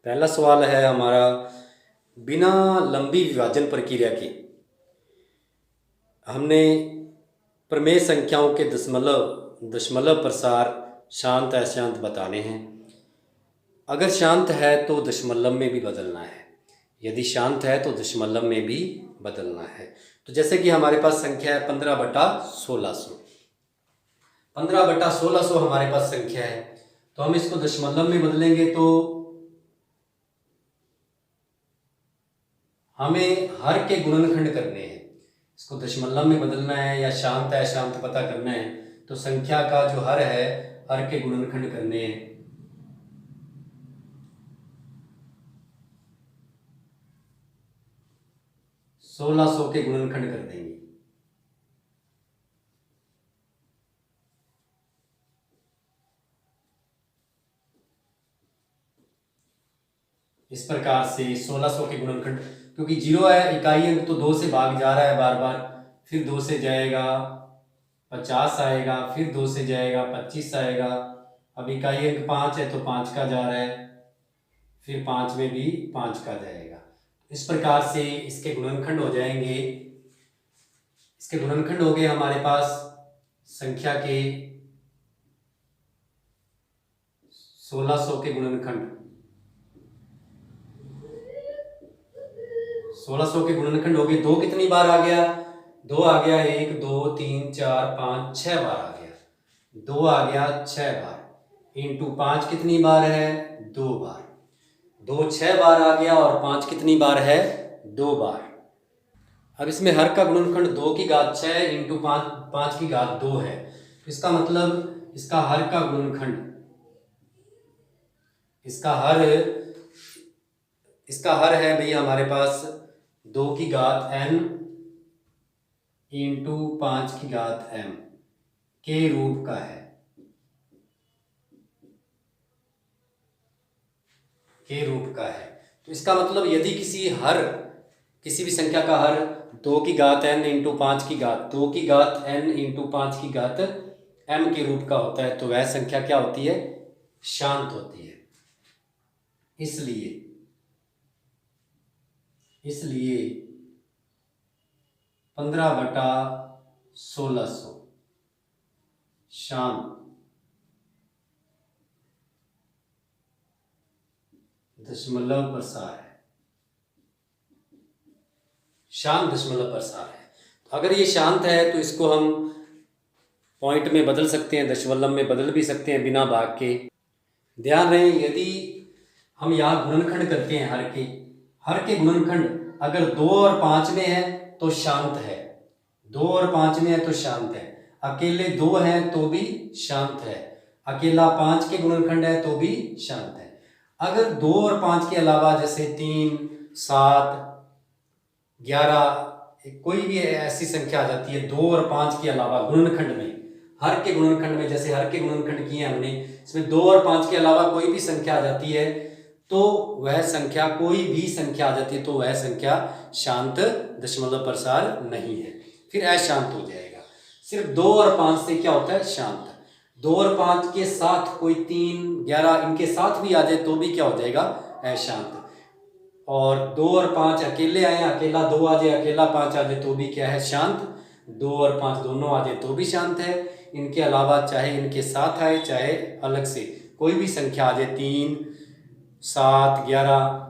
पहला सवाल है हमारा, बिना लंबी विभाजन प्रक्रिया के हमने प्रमेय संख्याओं के दशमलव प्रसार शांत अशांत बताने हैं। अगर शांत है तो दशमलव में भी बदलना है, यदि शांत है तो दशमलव में भी बदलना है। तो जैसे कि हमारे पास संख्या है 15/1600। 15/1600 हमारे पास संख्या है, तो हम इसको दशमलव में बदलेंगे तो हमें हर के गुणनखंड करने हैं। इसको दशमलव में बदलना है या शांत है अशांत पता करना है, तो संख्या का जो हर है, हर के गुणनखंड करने हैं। सोलह सौ के गुणनखंड कर देंगे। इस प्रकार से 1600 के गुणनखंड, क्योंकि जीरो है इकाई अंक तो 2 से भाग जा रहा है बार बार, फिर 2 से जाएगा 50 आएगा, फिर 2 से जाएगा 25 आएगा। अब इकाई अंक 5 है तो 5 का जा रहा है, फिर 5 में भी 5 का जाएगा। इस प्रकार से इसके गुणनखंड हो जाएंगे। इसके गुणनखंड हो गए हमारे पास संख्या के 1600 के गुणनखंड। 1600 के गुणनखंड हो गए। 2 कितनी बार आ गया? 2 आ गया, 1 2 3 4 5 6 बार आ गया। 2 आ गया 6 बार इंटू 5 कितनी बार है? 2 बार। 2 6 बार आ गया और 5 कितनी बार है? 2 बार। अब इसमें हर का गुणनखंड 2 की घात 6 इंटू 5 की घात 2 है। इसका मतलब इसका हर का गुणनखंड, इसका हर है भाई हमारे पास 2 की घात n इंटू 5 की घात m के रूप का है, के रूप का है। तो इसका मतलब यदि किसी भी संख्या का हर 2 की घात n इंटू 5 की घात 2 की घात n इंटू 5 की घात m के रूप का होता है, तो वह संख्या क्या होती है? शांत होती है। इसलिए 15/1600 शांत दशमलव प्रसार है। शांत दशमलव प्रसार है। तो अगर ये शांत है तो इसको हम पॉइंट में बदल सकते हैं, दशमलव में बदल भी सकते हैं बिना भाग के। ध्यान रहे, यदि हम यहाँ गुणनखंड करते हैं हर के गुणनखंड अगर 2 और 5 में है तो शांत है, 2 और 5 में है तो शांत है। अकेले 2 है तो भी शांत है, अकेला 5 के गुणनखंड है तो भी शांत है। अगर 2 और 5 के अलावा जैसे 3 7 11 कोई भी ऐसी संख्या आ जाती है 2 और 5 के अलावा गुणनखंड में, हर के गुणनखंड में, जैसे हर के गुणनखंड किए हमने, इसमें 2 और 5 के अलावा कोई भी संख्या आ जाती है तो वह संख्या, कोई भी संख्या आ जाती है तो वह संख्या शांत दशमलव प्रसार नहीं है, फिर अशांत हो जाएगा। सिर्फ 2 और 5 से क्या होता है? शांत। 2 और 5 के साथ कोई 3 11 इनके साथ भी आ जाए तो भी क्या हो जाएगा? अशांत। और 2 और 5 अकेले आए, अकेला 2 आ जाए, अकेला 5 आ जाए तो भी क्या है? शांत। 2 और 5 दोनों आ जाए तो भी शांत है। इनके अलावा चाहे इनके साथ आए चाहे अलग से कोई भी संख्या आ जाए, 3 7 11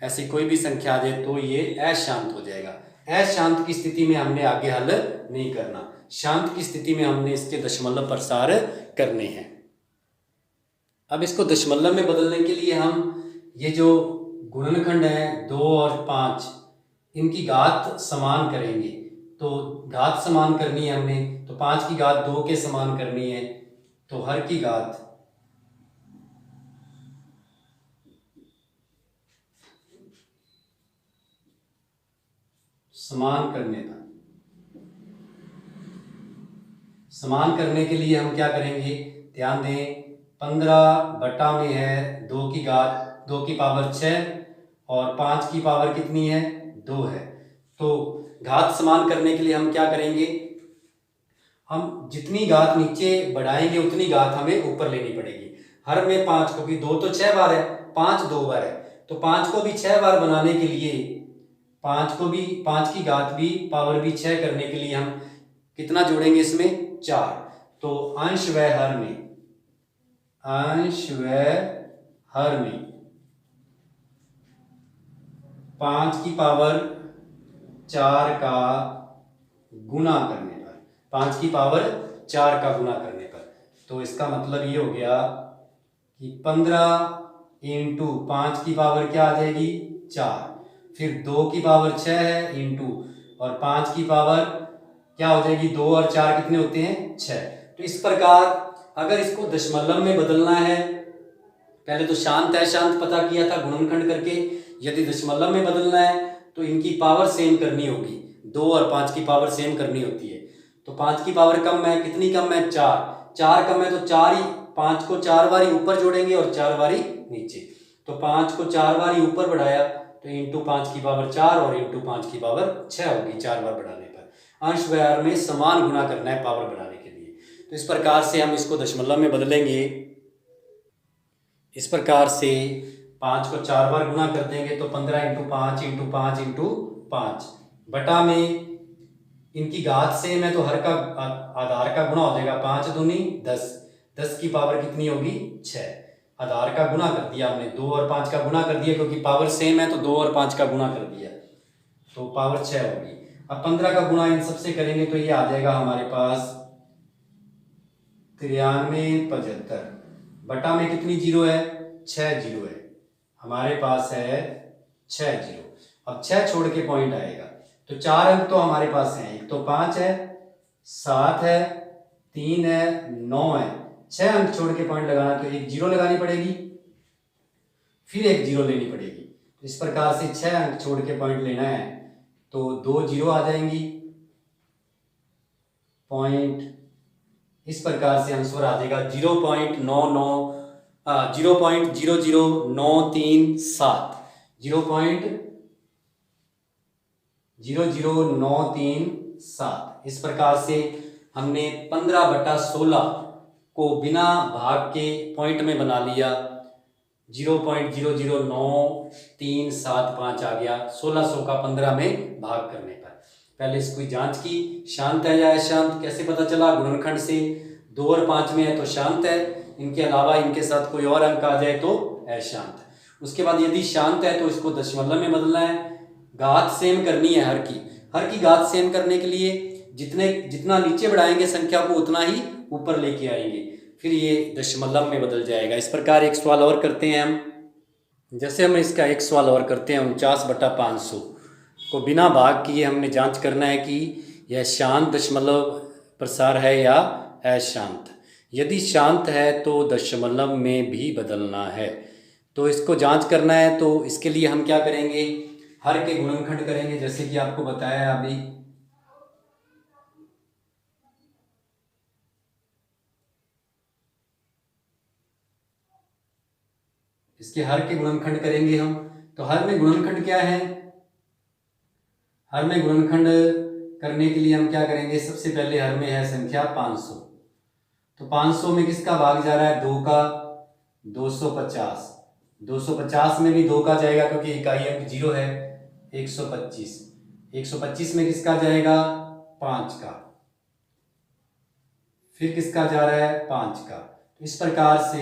ऐसी कोई भी संख्या आ जाए तो ये अशांत हो जाएगा। अशांत की स्थिति में हमने आगे हल नहीं करना, शांत की स्थिति में हमने इसके दशमलव प्रसार करने हैं। अब इसको दशमलव में बदलने के लिए हम ये जो गुणनखंड है 2 और 5 इनकी घात समान करेंगे। तो घात समान करनी है हमने, तो 5 की घात 2 के समान करनी है, तो हर की घात समान करने के लिए हम क्या करेंगे? ध्यान दें, 15 में है 2 की घात 2 की पावर 6 और 5 की पावर कितनी है? 2 है। तो घात समान करने के लिए हम क्या करेंगे? हम जितनी घात नीचे बढ़ाएंगे उतनी घात हमें ऊपर लेनी पड़ेगी। हर में 5, क्योंकि 2 तो 6 बार है, 5 2 बार है, तो 5 को भी 6 बार बनाने के लिए 5 की घात भी पावर भी 6 करने के लिए हम कितना जोड़ेंगे इसमें? 4। तो अंश व हर में 5 की पावर 4 का गुना करने पर, 5 की पावर 4 का गुना करने पर, तो इसका मतलब ये हो गया कि 15 इंटू 5 की पावर क्या आ जाएगी? 4, फिर 2 की पावर 6 है इंटू, और 5 की पावर क्या हो जाएगी? 2 और 4 कितने होते हैं? 6। तो इस प्रकार अगर इसको दशमलव में बदलना है, पहले तो शांत है शांत पता किया था गुणनखंड करके, यदि दशमलव में बदलना है तो इनकी पावर सेम करनी होगी, 2 और 5 की पावर सेम करनी होती है। तो 5 की पावर कम है, कितनी कम है? 4 कम है, तो 5 को 4 बारी ऊपर जोड़ेंगे और 4 बारी नीचे। तो 5 को 4 बारी ऊपर बढ़ाया तो इंटू 5 की पावर 4 और इंटू 5 की पावर 6 होगी 4 बार बढ़ाने पर। अंश व हर में समान गुना करना है पावर बढ़ाने के लिए। तो इस प्रकार से हम इसको दशमलव में बदलेंगे। इस प्रकार से 5 को 4 बार गुना कर देंगे तो 15 इंटू 5 इंटू 5 इंटू 5 बटा में इनकी घात सेम है तो हर का आधार का गुना हो जाएगा। 5 दूनी 10, 10 की पावर कितनी होगी? 6। आधार का गुना कर दिया हमने, 2 और 5 का गुना कर दिया, क्योंकि पावर सेम है तो 2 और 5 का गुना कर दिया तो पावर 6 होगी। अब 15 का गुना इन सबसे करेंगे तो ये आ जाएगा हमारे पास 9375 बटा में कितनी जीरो है? 6 जीरो है, हमारे पास है 6 जीरो। अब 6 छोड़ के पॉइंट आएगा तो 4 अंक तो हमारे पास हैं, एक तो 5 है, 7 है, 3 है, 9 है। 6 अंक छोड़ के पॉइंट लगाना तो एक जीरो लगानी पड़ेगी, फिर एक जीरो लेनी पड़ेगी। तो इस प्रकार से 6 अंक छोड़ के पॉइंट लेना है तो 2 जीरो आ जाएंगी पॉइंट। इस प्रकार से आंसर आ जाएगा 0.00937, 0.00937। इस प्रकार से हमने 15/16 को बिना भाग के पॉइंट में बना लिया, 0.00937 आ गया 1600 का 15 में भाग करने पर। पहले इसकी जांच की, शांत है या अशांत, कैसे पता चला? गुणनखंड से 2 और 5 में है तो शांत है, इनके अलावा इनके साथ कोई और अंक आ जाए तो अशांत है। उसके बाद यदि शांत है तो इसको दशमलव में बदलना है, घात सेम करनी है हर की घात सेम करने के लिए जितना नीचे बढ़ाएंगे संख्या को उतना ही ऊपर लेके आएंगे, फिर ये दशमलव में बदल जाएगा। इस प्रकार एक सवाल और करते हैं हम, जैसे हम इसका एक सवाल और करते हैं। 49/500 को बिना भाग किए हमने जांच करना है कि यह शांत दशमलव प्रसार है या अशांत। यदि शांत है तो दशमलव में भी बदलना है। तो इसको जांच करना है तो इसके लिए हम क्या करेंगे? हर के गुणनखंड करेंगे, जैसे कि आपको बताया अभी। इसके हर के गुणनखंड करेंगे हम। तो हर में गुणनखंड क्या है? हर में गुणनखंड करने के लिए हम क्या करेंगे? सबसे पहले हर में है संख्या 500, तो 500 में किसका भाग जा रहा है? 2 का, 250। 250 में भी 2 का जाएगा क्योंकि इकाई अंक 0 है, 125। 125 में किसका जाएगा? 5 का। फिर किसका जा रहा है? 5 का। तो इस प्रकार से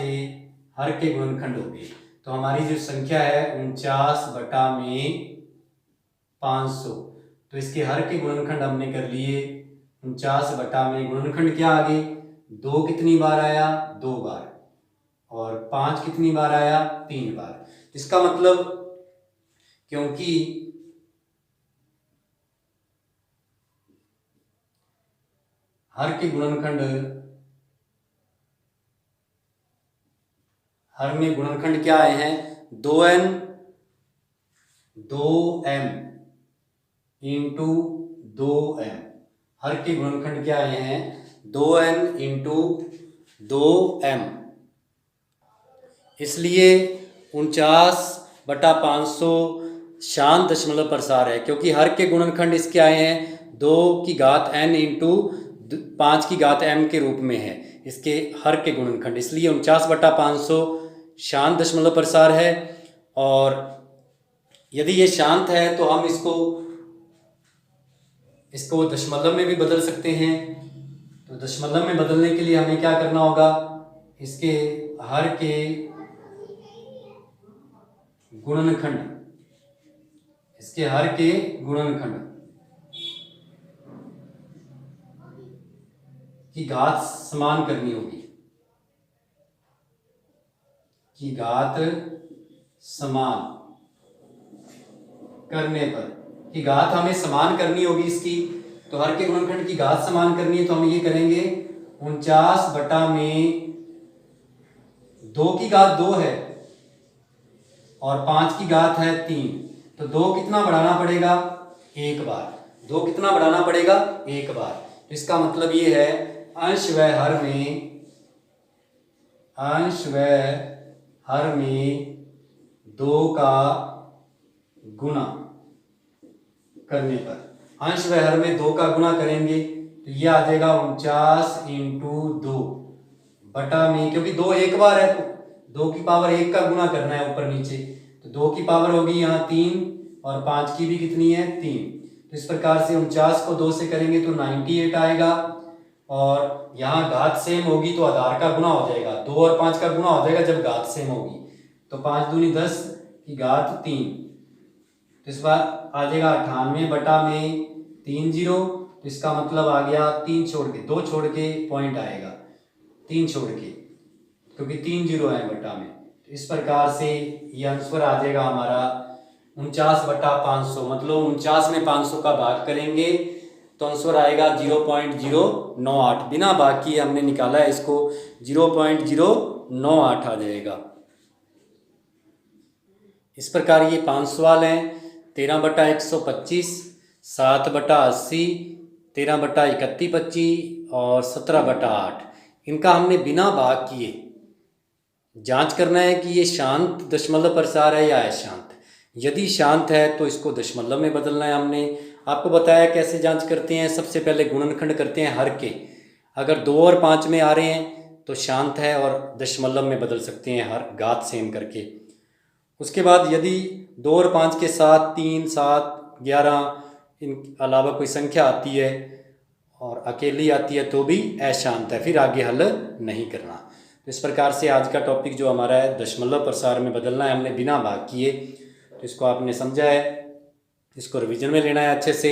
हर के गुणनखंड हो गए। तो हमारी जो संख्या है 49/500, तो इसके हर के गुणनखंड हमने कर लिए। 49 गुणनखंड क्या आ गए? 2 कितनी बार आया? 2 बार, और 5 कितनी बार आया? 3 बार। इसका मतलब क्योंकि हर के गुणनखंड, हर में गुणनखंड क्या आए हैं? 2m into 2m। हर के गुणनखंड क्या आए हैं? 2m into 2m। इसलिए 49/500 शांत दशमलव प्रसार है, क्योंकि हर के गुणनखंड इसके आए हैं 2 की घात n इंटू 5 की घात m के रूप में है इसके हर के गुणनखंड। इसलिए 49/500 शांत दशमलव प्रसार है। और यदि ये शांत है तो हम इसको दशमलव में भी बदल सकते हैं। तो दशमलव में बदलने के लिए हमें क्या करना होगा, इसके हर के गुणनखंड की घात समान करनी होगी, की घात समान करने पर, की घात हमें समान करनी होगी इसकी। तो हर के गुणनखंड की घात समान करनी है तो हम ये करेंगे 49 बटा में 2 की घात 2 है और 5 की घात है 3, तो 2 कितना बढ़ाना पड़ेगा, एक बार। 2 कितना बढ़ाना पड़ेगा, एक बार। तो इसका मतलब ये है अंश व हर में 2 का गुना करने पर, अंश व हर में 2 का गुना करेंगे तो ये आ जाएगा 49 × 2 बटा में, क्योंकि 2 एक बार है तो 2 की पावर 1 का गुना करना है ऊपर नीचे, तो 2 की पावर होगी यहाँ 3 और 5 की भी कितनी है 3। तो इस प्रकार से 49 को 2 से करेंगे तो 98 आएगा और यहाँ घात सेम होगी तो आधार का गुना हो जाएगा, 2 और 5 का गुना हो जाएगा जब घात सेम होगी। तो 5 दूनी 10 की घात 3, तो इस बार आ जाएगा 98 बटा में 3 0। तो इसका मतलब आ गया 3 छोड़ के 2 छोड़ के पॉइंट आएगा, 3 छोड़ के, क्योंकि 3 0 है बटा में। तो इस प्रकार से ये आंसर आ जाएगा हमारा 49 बटा 500, मतलब 49 में 500 का भाग करेंगे तो आंसर आएगा 0.098। बिना भाग किए हमने निकाला है इसको, 0.098 आ जाएगा। इस प्रकार ये 5 सवाल हैं। 13 बटा 125, 7 बटा 80, 13 बटा 3125 और 17 बटा 8, इनका हमने बिना भाग किए जांच करना है कि ये शांत दशमलव प्रसार है या अशांत। यदि शांत है तो इसको दशमलव में बदलना है। हमने आपको बताया कैसे जांच करते हैं। सबसे पहले गुणनखंड करते हैं हर के, अगर 2 और 5 में आ रहे हैं तो शांत है और दशमलव में बदल सकते हैं हर घात सेम करके। उसके बाद यदि 2 और 5 के साथ 3, 7, 11 इन अलावा कोई संख्या आती है और अकेली आती है तो भी अशांत है, फिर आगे हल नहीं करना। तो इस प्रकार से आज का टॉपिक जो हमारा है दशमलव प्रसार में बदलना है, हमने बिना भाग किए। तो इसको आपने समझा है, इसको रिवीजन में लेना है अच्छे से।